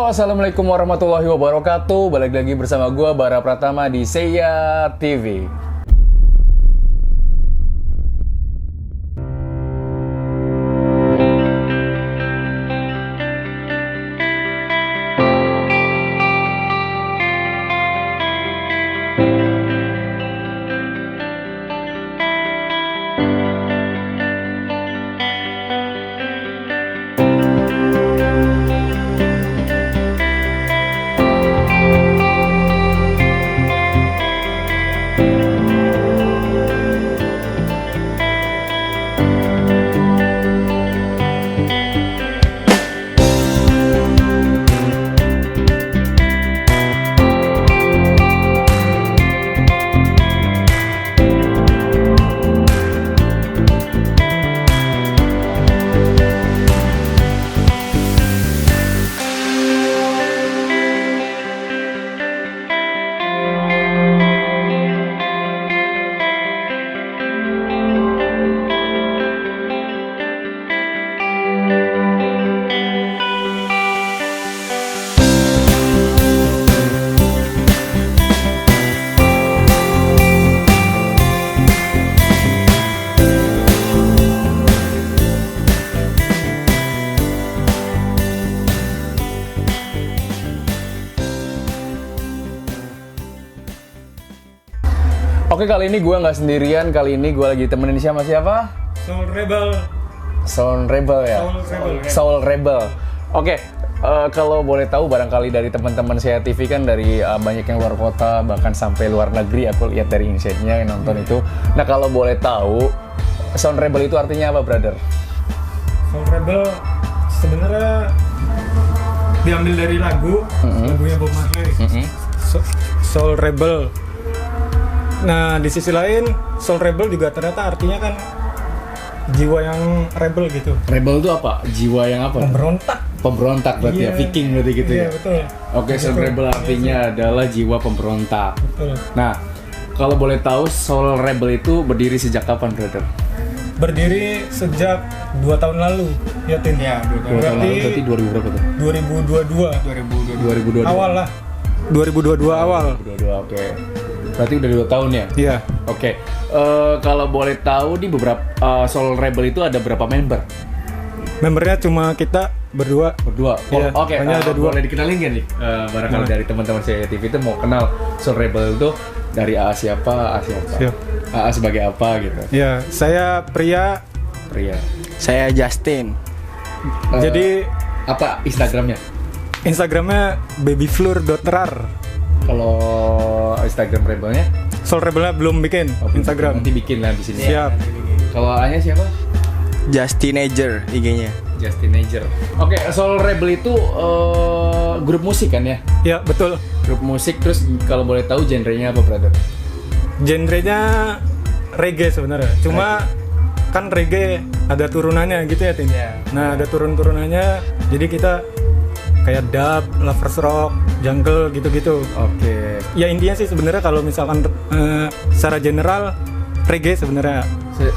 Halo, assalamualaikum warahmatullahi wabarakatuh. Balik lagi bersama gue Bara Pratama di Seiya TV. Oke, kali ini gue nggak sendirian. Kali ini gue lagi temenin siapa? Soul Rebel Ya? Soul Rebel. Oke, kalau boleh tahu barangkali dari teman-teman Seiya TV kan dari banyak yang luar kota, bahkan sampai luar negeri, aku lihat dari insight-nya yang nonton itu. Nah, kalau boleh tahu, Soul Rebel itu artinya apa, brother? Soul Rebel sebenarnya diambil dari lagunya Bob Marley. Soul Rebel. Nah, di sisi lain, Soul Rebel juga ternyata artinya kan jiwa yang rebel gitu. Rebel itu apa? Jiwa yang apa? Pemberontak berarti ya, Viking berarti gitu ya? Iya, betul. Oke, Soul Rebel artinya adalah jiwa pemberontak. Betul. Nah, kalau boleh tahu Soul Rebel itu berdiri sejak kapan, brother? Berdiri sejak 2 tahun lalu, ya Tin? Ya, 2 tahun Berarti 2000 berapa tuh? 2022. 2022. Awal lah. 2022 awal. 2022, oke. Berarti udah 2 tahun ya? Iya. Oke. Kalau boleh tahu di beberapa Soul Rebel itu ada berapa member? Membernya cuma kita berdua. Iya, Oke. hanya ada 2. Boleh dikenalin nggak nih? Barangkali dari teman-teman Seiya TV itu mau kenal Soul Rebel itu dari A siapa? Siap. AA sebagai apa gitu? Ya, saya pria. Saya Justin. Jadi apa Instagramnya? Instagramnya babyfleur.rar. Kalau Instagram Rebelnya? Soul Rebelnya belum bikin Instagram. Nanti bikin lah di sini. Siap. Kalau A-nya siapa? Justinager IG-nya. Justinager. Oke, Soul Rebel itu grup musik kan ya? Ya, betul. Grup musik, terus kalau boleh tahu genrenya apa, brother? Genrenya reggae sebenarnya. Cuma kan reggae ada turunannya gitu ya, Tin. Nah, ada turun-turunannya. Jadi kita kayak dub, lovers rock, jungle gitu-gitu. Oke. Ya intinya sih sebenarnya kalau misalkan secara general reggae sebenarnya.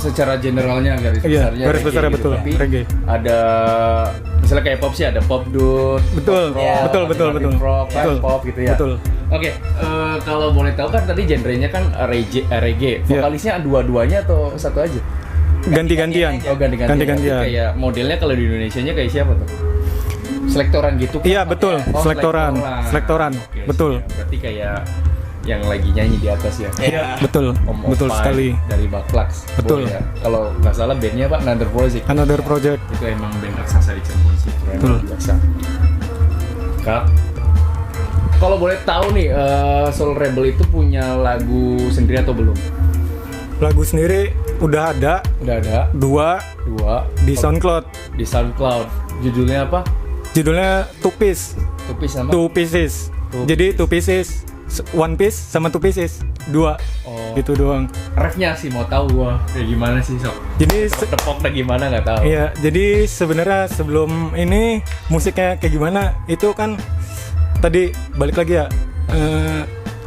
Secara generalnya garis Iya, besarnya garis besarnya gitu. betul, Tapi reggae. ada misalnya kayak pop sih ada pop dude. Betul, betul. Rock, Betul. pop gitu ya. Betul. Oke, kalau boleh tahu kan tadi genrenya kan reggae. Iya. Vokalisnya dua-duanya atau satu aja? Ganti-gantian. Oh, ganti-gantian. Ganti-gantian. Kayak modelnya kalau di Indonesianya kayak siapa tuh? Selektoran gitu kan? Iya, betul. Oh, Selektoran. Oke, Betul. siap. Berarti kayak yang lagi nyanyi di atas ya. Iya, betul. Om Betul Opai sekali. dari Baklax. Betul. Boleh ya. Kalau nggak salah bandnya Pak Another Project. Another Project. Itu emang band raksasa di Cirebon sih. Keren Betul. biasa. Kak, kalau boleh tahu nih, Soul Rebel itu punya lagu sendiri atau belum? Lagu sendiri udah ada Udah ada 2 di SoundCloud. di SoundCloud. Judulnya apa? Judulnya Two Piece. Tupis sama? Two Pieces. Two Jadi Two Pieces, One Piece sama Two Pieces. 2. Oh. Gitu doang. Refnya sih mau tahu gua kayak gimana sih sok. Jadi Tepoknya gimana nggak tahu. iya, jadi sebenarnya sebelum ini musiknya kayak gimana itu kan tadi balik lagi ya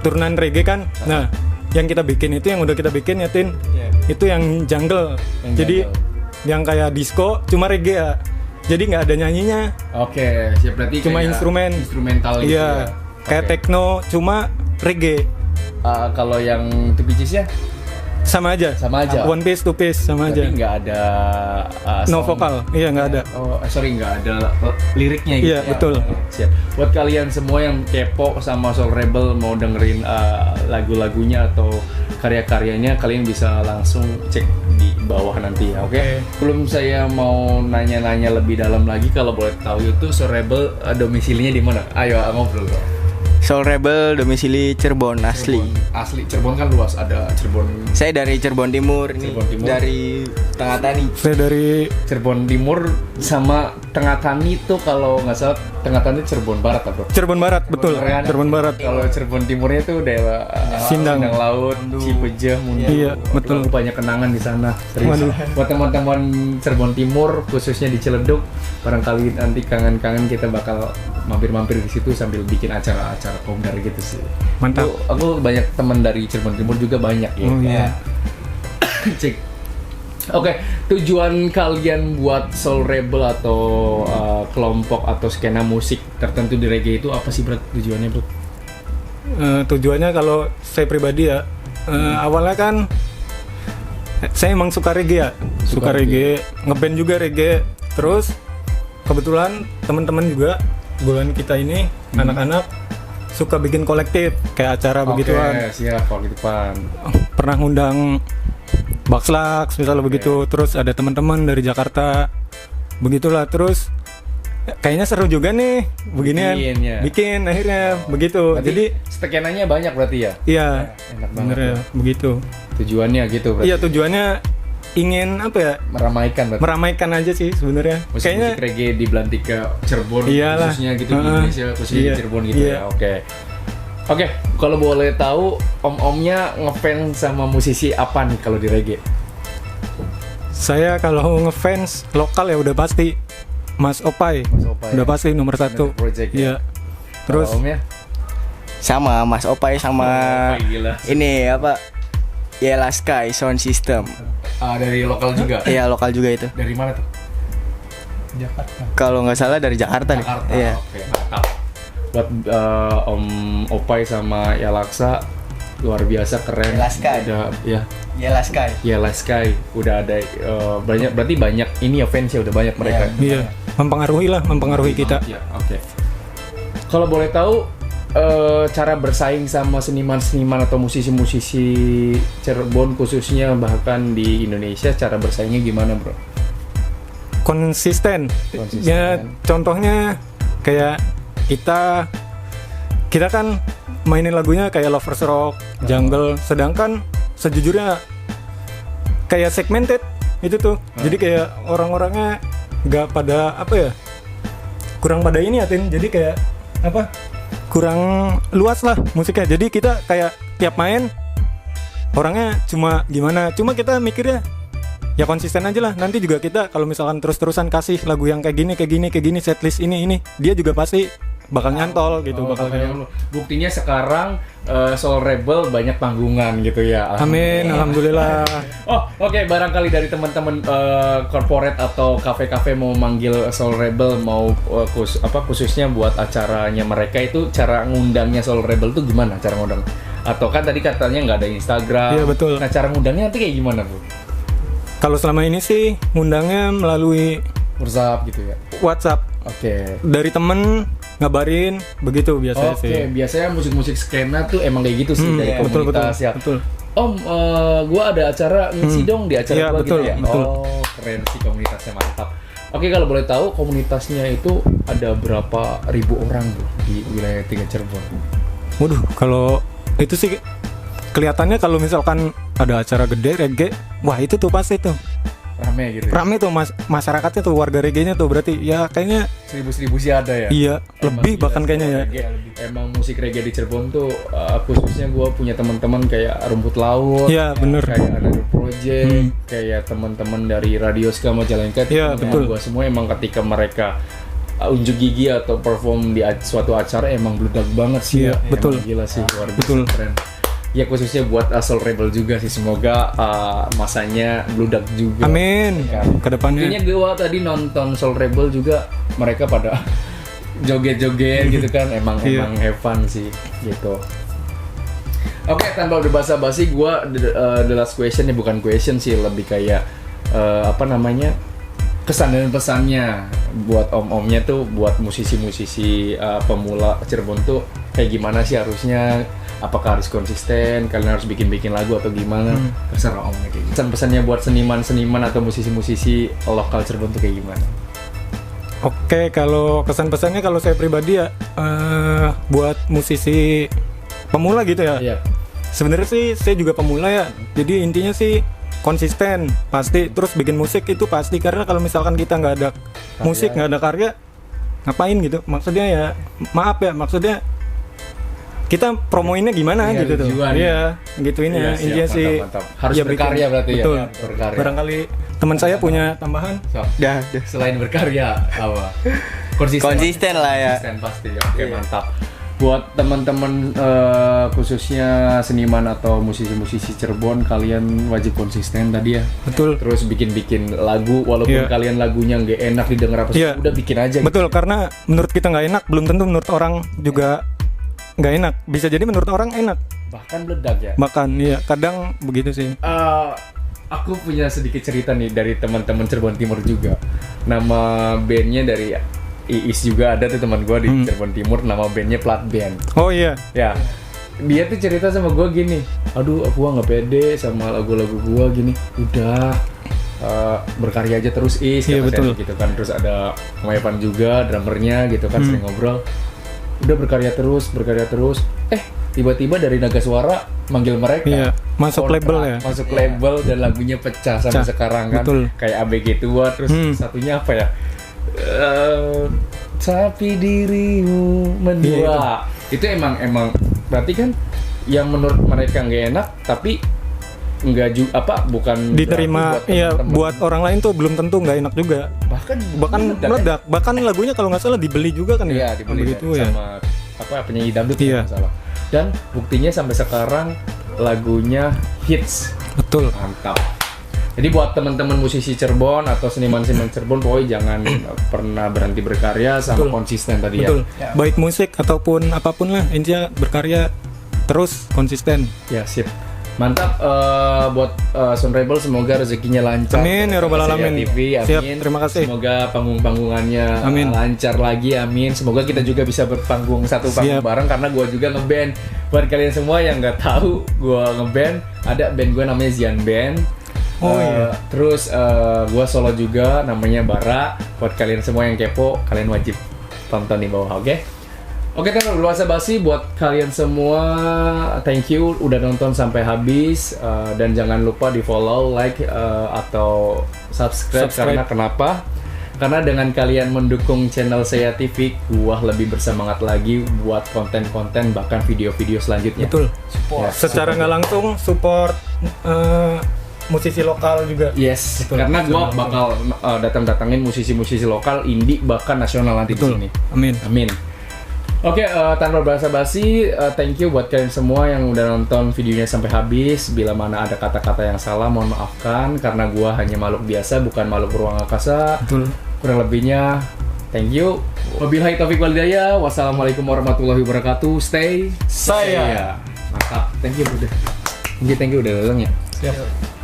turunan reggae kan. Nah, yang kita bikin itu yang udah kita bikin ya Tin. Iya. Itu yang jungle. Yang Jadi jungle. yang kayak disco cuma reggae ya. jadi nggak ada nyanyinya. Oke, siap, berarti Cuma kayak instrumental gitu Iya, ya. kayak Oke. techno cuma reggae. Kalau yang Two Pieces ya Sama aja. Sama aja. One piece, two piece sama berarti aja. nggak ada No sound. vokal. Iya, nggak ada. Oh, sorry, nggak ada liriknya gitu. Iya, betul. Siap. Buat kalian semua yang kepo sama Soul Rebel, mau dengerin lagu-lagunya atau karya-karyanya, kalian bisa langsung cek di bawah nanti ya, oke? Belum saya mau nanya-nanya lebih dalam lagi, kalau boleh tahu itu Soul Rebel domisilinya di mana? Ayo ngobrol dong. Soul Rebel domisili Cirebon asli. Asli Cirebon kan luas, ada Cirebon Saya dari Cirebon Timur, ini Cirebon Timur. dari Tengah Tani. Saya dari Cirebon Timur sama Tengah Tani tuh kalau nggak salah Tengah Tani Cirebon Barat lah bro. Cirebon Barat, betul. Barat. Cirebon Barat. Kalau Cirebon Timurnya tuh daerah Sindang. Laut, Cipeja, Mundu. Iya, betul. Aku banyak kenangan di sana. Serius. Waduh. Buat teman-teman Cirebon Timur, khususnya di Ciledug, barangkali nanti kangen-kangen kita bakal mampir-mampir di situ sambil bikin acara-acara komdar gitu sih. Mantap. Aku banyak teman dari Cirebon Timur juga banyak ya. Oh iya. Cik. Oke, tujuan kalian buat Soul Rebel atau kelompok atau skena musik tertentu di reggae itu apa sih, bro? Tujuannya, bro? Tujuannya kalau saya pribadi ya, awalnya kan saya emang suka reggae ya, suka reggae, ngeband juga reggae. Terus kebetulan teman-teman juga bulan kita ini anak-anak suka bikin kolektif kayak acara begituan. Oke, siap, kalau gitu Pan. Pernah ngundang Bakslaks misalnya begitu. Terus ada teman-teman dari Jakarta, begitulah. Terus kayaknya seru juga nih beginian, Bikin, ya. bikin akhirnya begitu. Berarti Jadi skenanya banyak berarti ya? iya, Enak banget. bener ya, begitu. Tujuannya gitu berarti. Iya, tujuannya ingin apa ya, Meramaikan berarti. meramaikan aja sih sebenarnya. Musik-musik reggae di Belantika, Cirebon Iyalah. khususnya gitu di Indonesia, khususnya Iya. di Cirebon gitu Iya. ya. Oke, kalau boleh tahu om-omnya ngefans sama musisi apa nih kalau di reggae? Saya kalau ngefans lokal ya udah pasti Mas Opai, Mas Opai, udah ya. pasti nomor satu. Project, ya. Iya. Terus Kalau omnya? Sama Mas Opai sama Opai, gila. ini apa? Yellow Sky Sound System. Dari lokal juga? Iya, lokal juga itu. Dari mana tuh? Jakarta. Kalau nggak salah dari Jakarta nih. Jakarta. Iya. Oke, mantap. Buat Om Opai sama Yalaksa, luar biasa keren. Yalaska. Udah ya. Yellow Sky. Ya Last Sky udah ada banyak, berarti banyak ini ya fans ya, udah banyak mereka. Iya, mempengaruhi kita. Ya, oke. Kalau boleh tahu cara bersaing sama seniman-seniman atau musisi-musisi Cirebon khususnya bahkan di Indonesia, cara bersaingnya gimana, bro? Konsisten. Ya, contohnya kayak kita kan mainin lagunya kayak Lovers Rock, Jungle, sedangkan sejujurnya kayak segmented itu tuh. Jadi kayak orang-orangnya nggak pada apa ya, kurang pada ini ya Tin. Jadi kayak apa, kurang luas lah musiknya. Jadi kita kayak tiap main orangnya cuma gimana, cuma kita mikirnya ya konsisten aja lah. Nanti juga kita kalau misalkan terus-terusan kasih lagu yang kayak gini setlist ini dia juga pasti bakal nyantol gitu, bakal kayak Buktinya sekarang Soul Rebel banyak panggungan gitu ya. amin, alhamdulillah. Oh, oke, barangkali dari teman-teman corporate atau kafe-kafe mau manggil Soul Rebel, mau khususnya buat acaranya mereka, itu cara ngundangnya Soul Rebel tuh gimana cara ngundang? Atau kan tadi katanya nggak ada Instagram. Iya, betul. Nah, cara ngundangnya nanti kayak gimana, Bu? Kalau selama ini sih ngundangnya melalui WhatsApp gitu ya. WhatsApp Oke. dari temen ngabarin begitu biasanya Oke, sih. biasanya musik-musik skena tuh emang kayak gitu sih dari betul, komunitas ya. betul. Om, gua ada acara ngisi dong di acara Iya, gua betul, gitu ya. betul. Oh, keren sih komunitasnya, mantap. Oke, kalau boleh tahu komunitasnya itu ada berapa ribu orang tuh di wilayah 3 Cirebon? Waduh, kalau itu sih kelihatannya kalau misalkan ada acara gede reggae, wah itu tuh pasti tuh Rame gitu. Ya? rame tuh masyarakatnya tuh, warga reggae-nya tuh berarti ya kayaknya 1000 sih ada ya. iya, Emang lebih gila bahkan sih kayaknya ya. reggae. Emang musik reggae di Cirebon tuh khususnya gue punya teman-teman kayak Rumput Laut, Iya, bener. kayak Another Project, kayak teman-teman dari Radio Ska Majalengka. Iya, betul. Gue semua emang ketika mereka unjuk gigi atau perform di suatu acara emang bludak banget sih. Iya, ya. betul. Emang gila sih, luar biasa Betul. keren. ya khususnya buat Soul Rebel juga sih, semoga masanya bludak juga. Amin. Kedepannya. Kayaknya gue tadi nonton Soul Rebel juga mereka pada joget-joget gitu kan, emang have fun sih gitu. Oke, tanpa udah basa-basi, gue the last question ya, bukan question sih, lebih kayak kesan dan pesannya buat om-omnya tuh, buat musisi-musisi pemula Cirebon tuh kayak gimana sih harusnya, apakah harus konsisten, kalian harus bikin lagu atau gimana, terserah omnya kayak gitu. Pesan-pesannya buat seniman-seniman atau musisi-musisi lokal Cirebon tuh kayak gimana? Oke, kalau kesan-pesannya kalau saya pribadi ya buat musisi pemula gitu ya. Iya. Sebenarnya sih saya juga pemula ya. Jadi intinya sih konsisten pasti, terus bikin musik itu pasti, karena kalau misalkan kita nggak ada musik, nggak ada karya, ngapain gitu? Maksudnya ya maksudnya kita promoinnya gimana gitu tuh. Iya, gituin ya. Intinya mantap, sih mantap. Harus berkarya berarti betul. Ya. Berkarya. Barangkali teman saya punya tambahan. Dah. Selain berkarya apa? Konsisten lah ya. Konsisten pasti. Oke, mantap. Buat teman-teman khususnya seniman atau musisi-musisi Cirebon, kalian wajib konsisten tadi ya. Betul. Terus bikin lagu, walaupun kalian lagunya nggak enak didengar apa sih, udah bikin aja. Betul, karena menurut kita nggak enak, belum tentu menurut orang juga nggak enak. Bisa jadi menurut orang enak. Bahkan meledak ya. Bahkan iya, kadang begitu sih. Aku punya sedikit cerita nih dari teman-teman Cirebon Timur juga. Nama bandnya dari Iis juga ada tuh, teman gue di Cirebon Timur, nama bandnya Plat Band. Oh iya. Ya, dia tuh cerita sama gue gini, aduh gue nggak pede sama lagu-lagu gue gini, udah berkarya aja terus Is, iya, betul. Gitu kan. Terus ada Mayapan juga, drummernya gitu kan, sering ngobrol, udah berkarya terus, tiba-tiba dari Naga Suara manggil mereka, masuk label ya, masuk label, dan lagunya pecah sampai sekarang kan, betul. Kayak ABG Tua, terus satunya apa ya? Tapi dirimu mendua. Itu emang berarti kan yang menurut mereka nggak enak, tapi nggak juga bukan diterima buat orang lain tuh belum tentu nggak enak juga, bahkan meledak. Bahkan lagunya kalau nggak salah dibeli juga kan ya, dibeli begitu ya, sama penyanyi dangdut kalau nggak salah. Dan buktinya sampai sekarang lagunya hits. Betul. Mantap. Jadi buat teman-teman musisi Cirebon atau seniman-seniman Cirebon, pokoknya jangan pernah berhenti berkarya, sama konsisten tadi. Betul. Ya. Baik musik ataupun apapun lah, intinya berkarya terus konsisten. Ya, sip. Mantap. Buat Soul Rebel, semoga rezekinya lancar. Amin ya robbal alamin. TV, amin. Siap, terima kasih. Semoga panggung-panggungannya lancar lagi, amin. Semoga kita juga bisa berpanggung satu panggung bareng, karena gue juga ngeband. Buat kalian semua yang nggak tahu, gue ngeband, ada band gue namanya Zian Band. Terus gue solo juga namanya Bara. Buat kalian semua yang kepo, kalian wajib tonton di bawah, oke? Oke, tanpa berluasa basi, buat kalian semua, thank you udah nonton sampai habis, dan jangan lupa di follow, like, atau subscribe. Karena kenapa? Karena dengan kalian mendukung channel Saya TV, gua lebih bersemangat lagi buat konten-konten, bahkan video-video selanjutnya. Betul. Secara nggak langsung support musisi lokal juga. Yes, betul. Karena gue bakal datang-datangin musisi-musisi lokal, indie, bahkan nasional nanti di sini. Amin. Oke, tanpa basa-basi, thank you buat kalian semua yang udah nonton videonya sampai habis. Bila mana ada kata-kata yang salah, mohon maafkan, karena gue hanya makhluk biasa, bukan makhluk beruang angkasa. Betul. Kurang lebihnya, thank you. Wabillahi taufiq wal hidayah. Wassalamualaikum warahmatullahi wabarakatuh. Stay saya. Mantap. Thank you udah. Thank you udah datang ya. Siap.